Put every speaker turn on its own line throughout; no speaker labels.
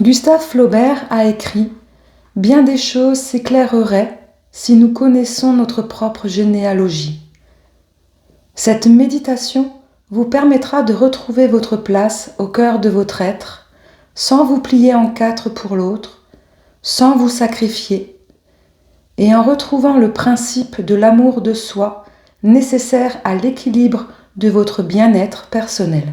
Gustave Flaubert a écrit « Bien des choses s'éclaireraient si nous connaissons notre propre généalogie ». Cette méditation vous permettra de retrouver votre place au cœur de votre être, sans vous plier en quatre pour l'autre, sans vous sacrifier, et en retrouvant le principe de l'amour de soi nécessaire à l'équilibre de votre bien-être personnel.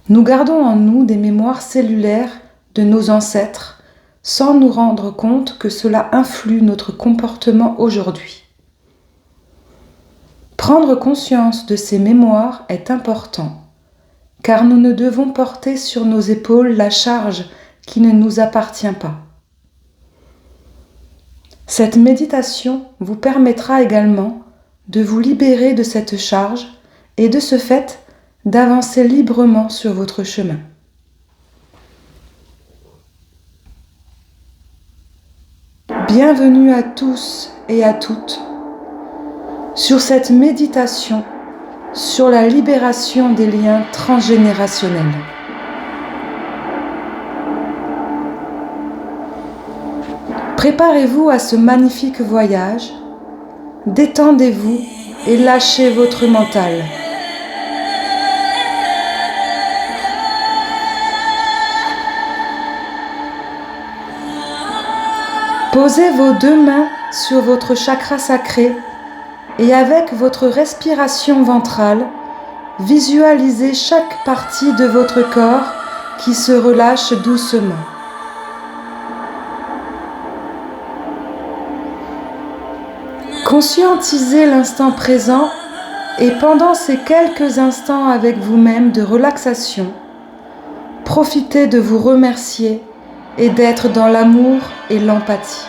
Nous gardons en nous des mémoires cellulaires de nos ancêtres sans nous rendre compte que cela influe notre comportement aujourd'hui. Prendre conscience de ces mémoires est important, car nous ne devons porter sur nos épaules la charge qui ne nous appartient pas. Cette méditation vous permettra également de vous libérer de cette charge et de ce fait d'avancer librement sur votre chemin. Bienvenue à tous et à toutes sur cette méditation sur la libération des liens transgénérationnels. Préparez-vous à ce magnifique voyage, détendez-vous et lâchez votre mental. Posez vos deux mains sur votre chakra sacré et avec votre respiration ventrale, visualisez chaque partie de votre corps qui se relâche doucement. Conscientisez l'instant présent et pendant ces quelques instants avec vous-même de relaxation, profitez de vous remercier et d'être dans l'amour et l'empathie.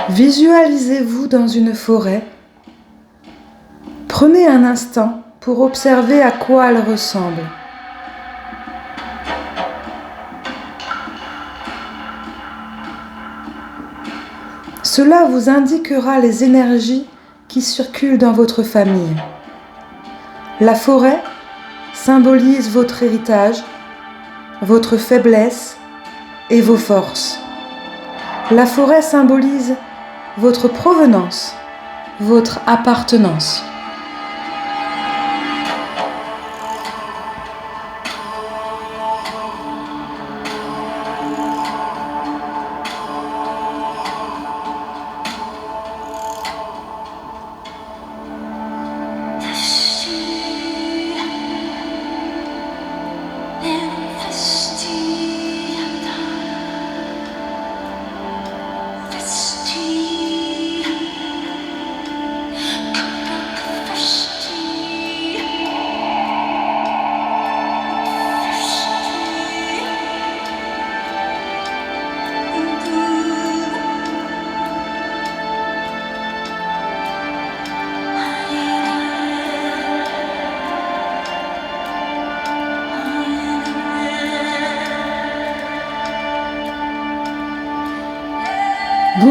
Visualisez-vous dans une forêt. Prenez un instant pour observer à quoi elle ressemble. Cela vous indiquera les énergies qui circulent dans votre famille. La forêt symbolise votre héritage, votre faiblesse et vos forces. La forêt symbolise votre provenance, votre appartenance.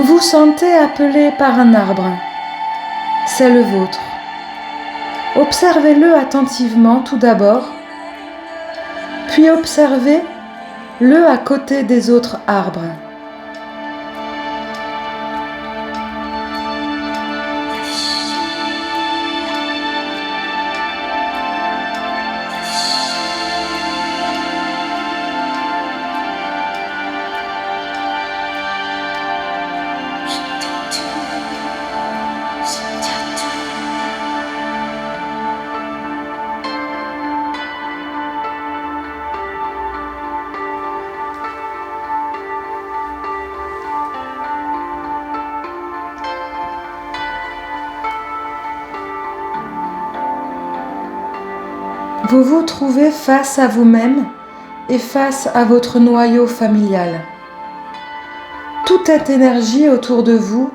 Vous vous sentez appelé par un arbre. C'est le vôtre. Observez-le attentivement tout d'abord, puis observez-le à côté des autres arbres. Vous vous trouvez face à vous-même et face à votre noyau familial. Tout est énergie autour de vous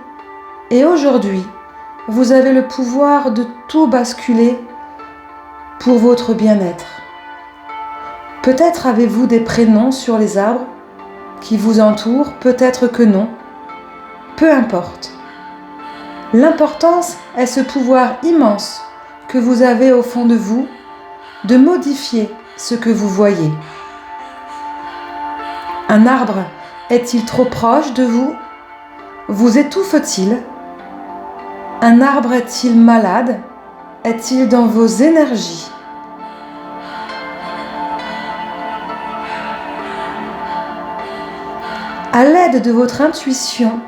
et aujourd'hui, vous avez le pouvoir de tout basculer pour votre bien-être. Peut-être avez-vous des prénoms sur les arbres qui vous entourent, peut-être que non. Peu importe. L'importance est ce pouvoir immense que vous avez au fond de vous de modifier ce que vous voyez. Un arbre est-il trop proche de vous? Vous étouffe-t-il? Un arbre est-il malade? Est-il dans vos énergies? À l'aide de votre intuition,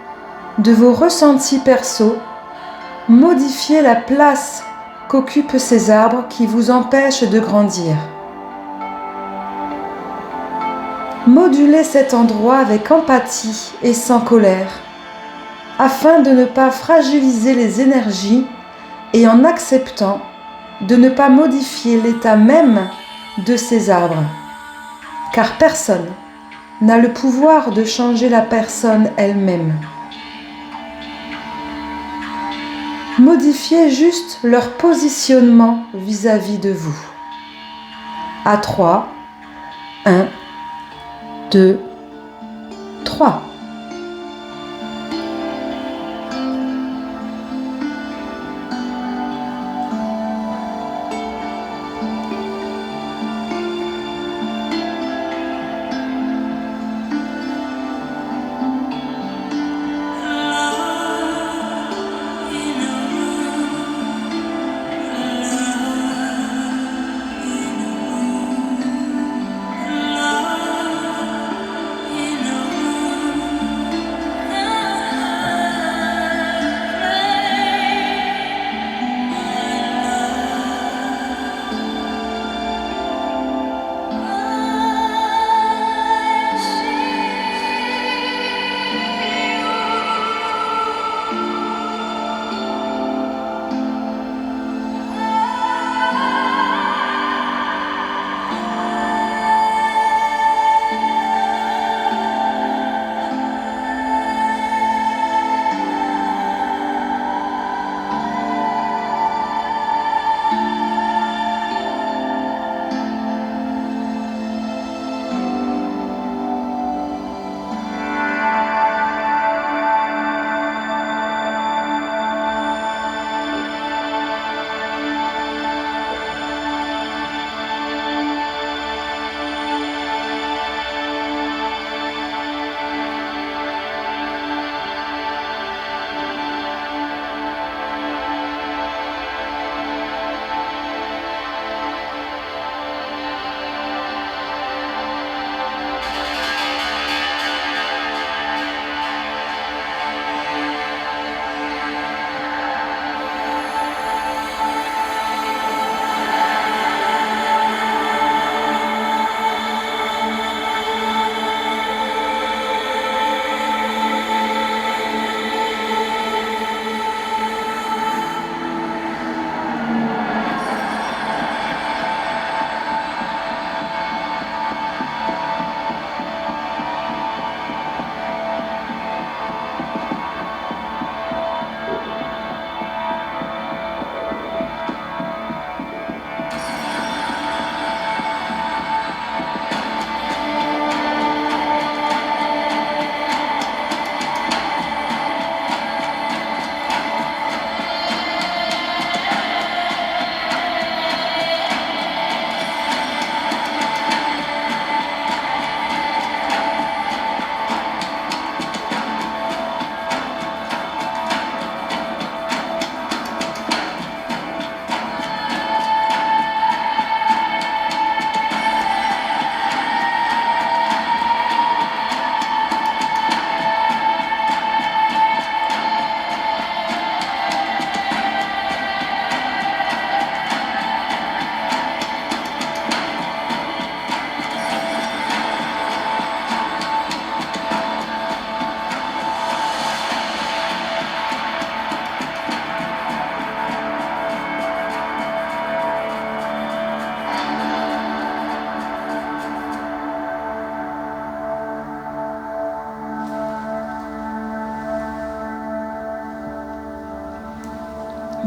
de vos ressentis perso, modifiez la place qu'occupent ces arbres qui vous empêchent de grandir. Modulez cet endroit avec empathie et sans colère, afin de ne pas fragiliser les énergies et en acceptant de ne pas modifier l'état même de ces arbres, car personne n'a le pouvoir de changer la personne elle-même. Modifiez juste leur positionnement vis-à-vis de vous. À 3, 1, 2, 3.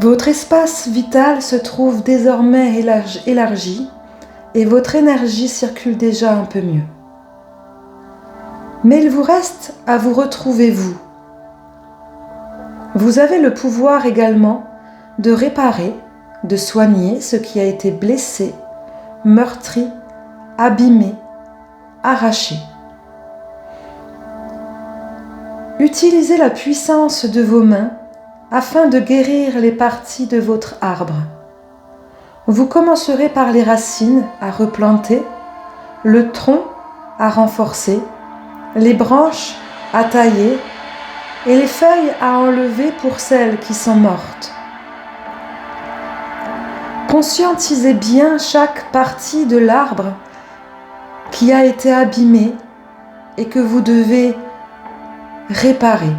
Votre espace vital se trouve désormais élargi et votre énergie circule déjà un peu mieux. Mais il vous reste à vous retrouver vous. Vous avez le pouvoir également de réparer, de soigner ce qui a été blessé, meurtri, abîmé, arraché. Utilisez la puissance de vos mains afin de guérir les parties de votre arbre. Vous commencerez par les racines à replanter, le tronc à renforcer, les branches à tailler et les feuilles à enlever pour celles qui sont mortes. Conscientisez bien chaque partie de l'arbre qui a été abîmée et que vous devez réparer.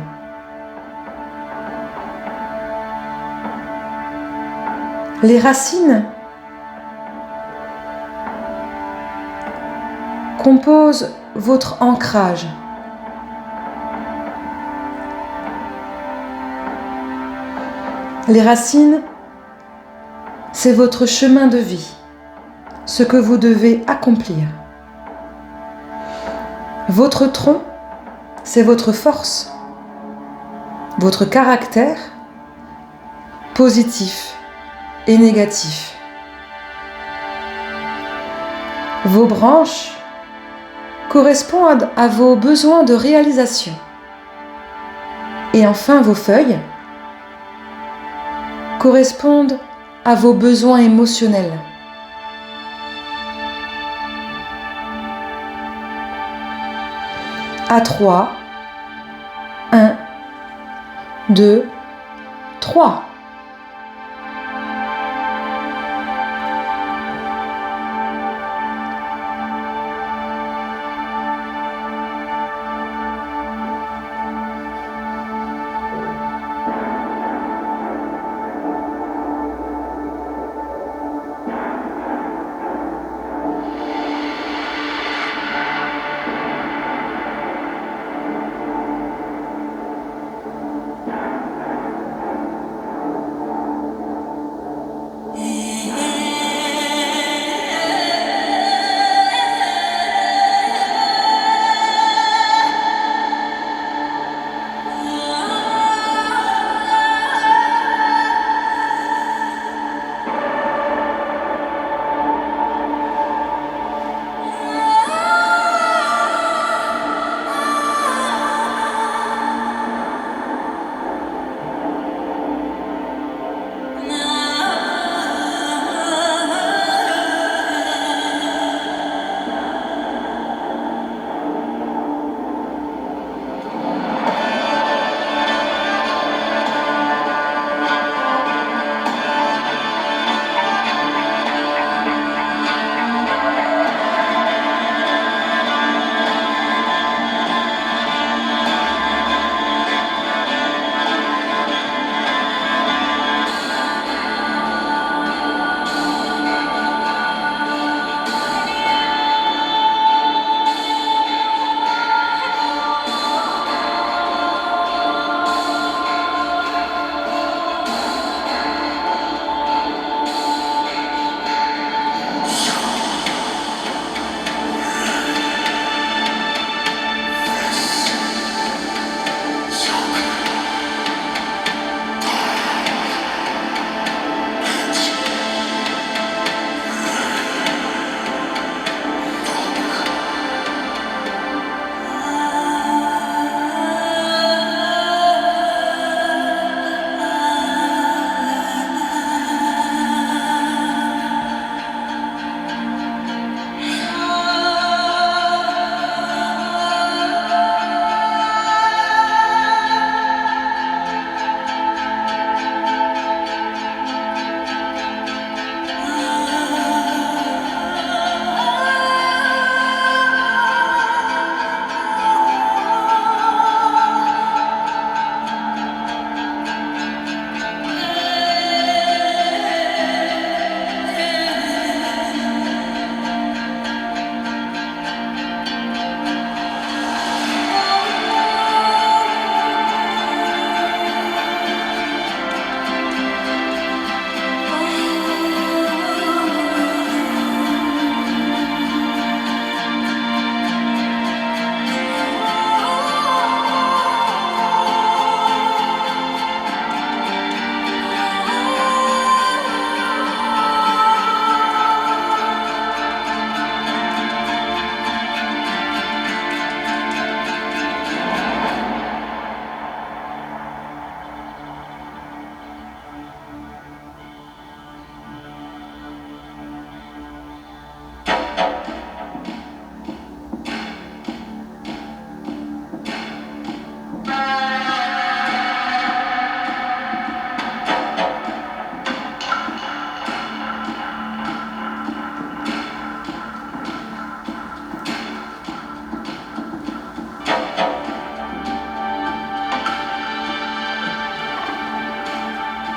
Les racines composent votre ancrage. Les racines, c'est votre chemin de vie, ce que vous devez accomplir. Votre tronc, c'est votre force, votre caractère, positif et négatif. Vos branches correspondent à vos besoins de réalisation. Et enfin, vos feuilles correspondent à vos besoins émotionnels. À 3, 1, 2, 3.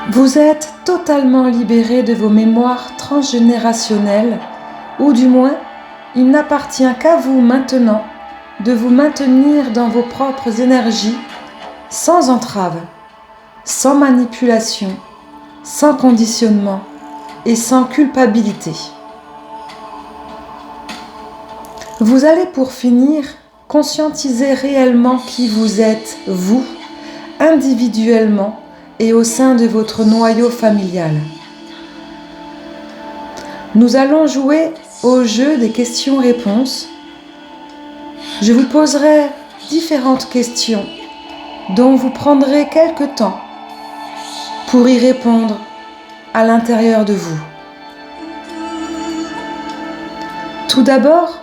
Vous êtes totalement libéré de vos mémoires transgénérationnelles, ou du moins, il n'appartient qu'à vous maintenant de vous maintenir dans vos propres énergies, sans entrave, sans manipulation, sans conditionnement et sans culpabilité. Vous allez pour finir conscientiser réellement qui vous êtes, vous, individuellement, et au sein de votre noyau familial. Nous allons jouer au jeu des questions-réponses. Je vous poserai différentes questions dont vous prendrez quelque temps pour y répondre à l'intérieur de vous. Tout d'abord,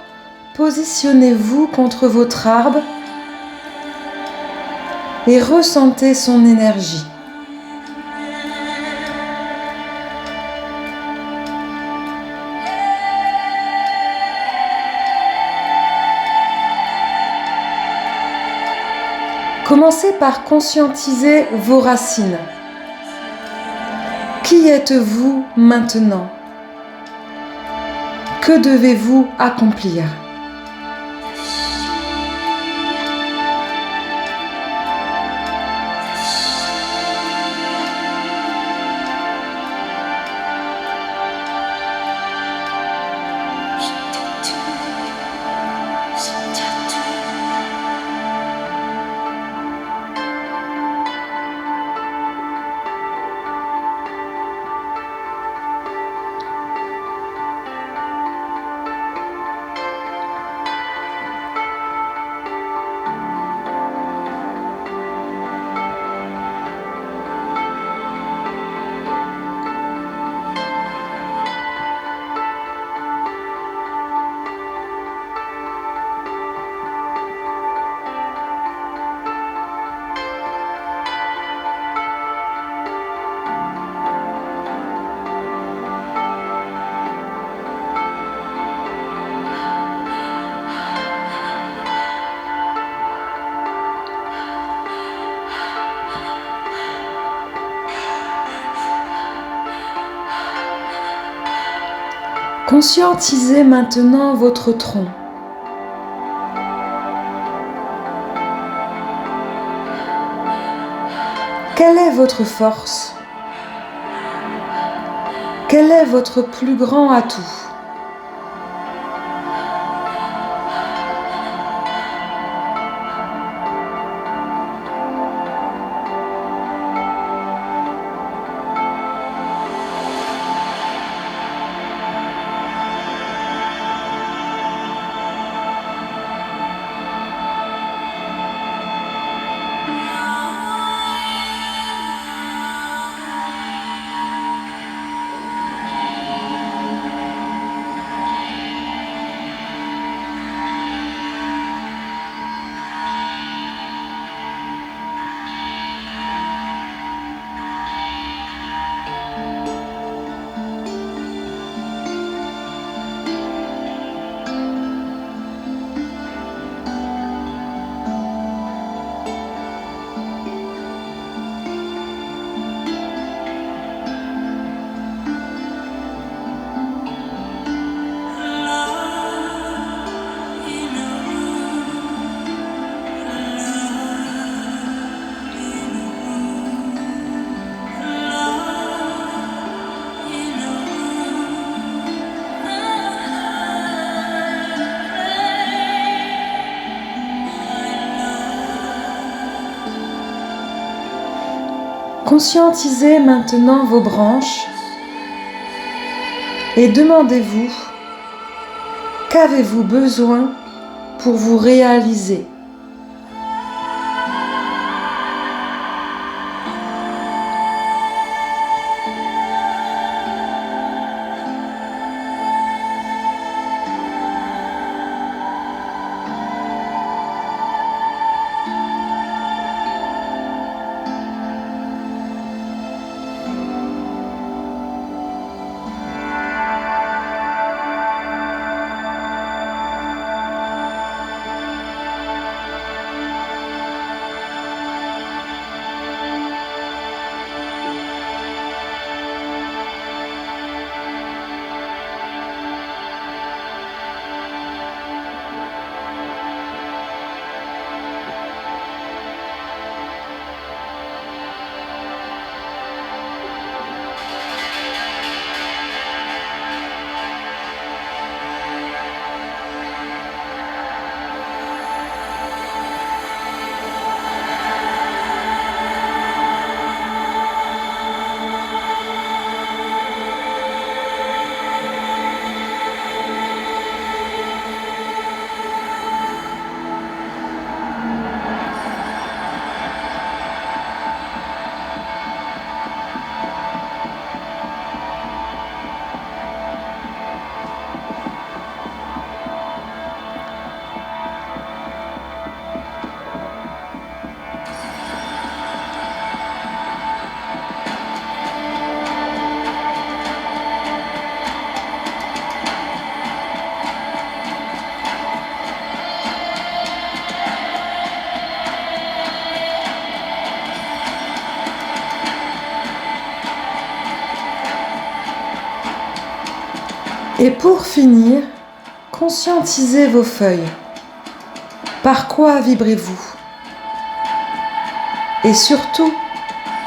positionnez-vous contre votre arbre et ressentez son énergie. Commencez par conscientiser vos racines. Qui êtes-vous maintenant? Que devez-vous accomplir? Conscientisez maintenant votre tronc. Quelle est votre force? Quel est votre plus grand atout? Conscientisez maintenant vos branches et demandez-vous, qu'avez-vous besoin pour vous réaliser? Et pour finir, conscientisez vos feuilles. Par quoi vibrez-vous? Et surtout,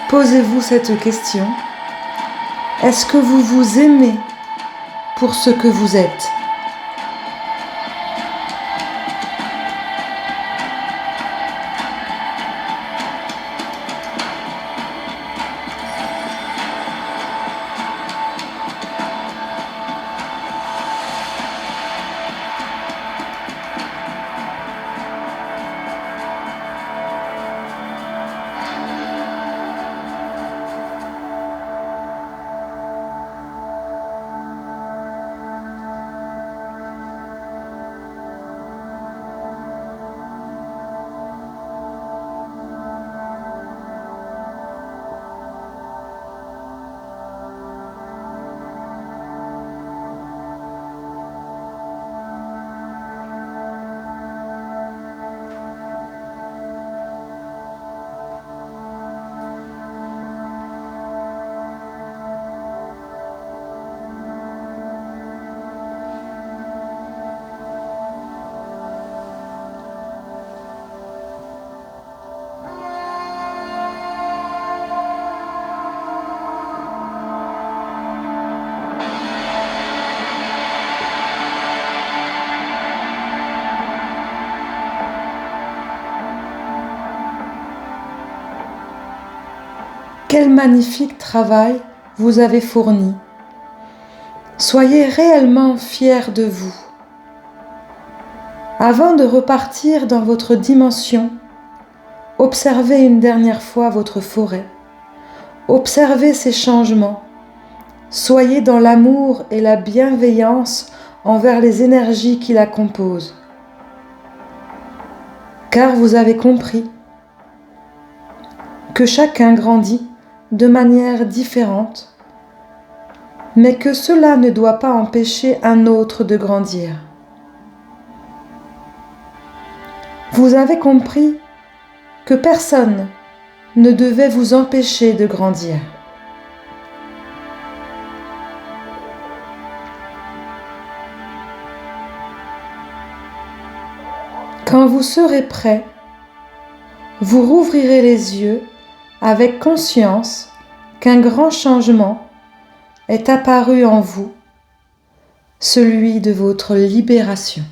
posez-vous cette question. Est-ce que vous vous aimez pour ce que vous êtes? Quel magnifique travail vous avez fourni. Soyez réellement fiers de vous. Avant de repartir dans votre dimension, observez une dernière fois votre forêt. Observez ces changements. Soyez dans l'amour et la bienveillance envers les énergies qui la composent. Car vous avez compris que chacun grandit de manière différente, mais que cela ne doit pas empêcher un autre de grandir. Vous avez compris que personne ne devait vous empêcher de grandir. Quand vous serez prêt, vous rouvrirez les yeux avec conscience qu'un grand changement est apparu en vous, celui de votre libération.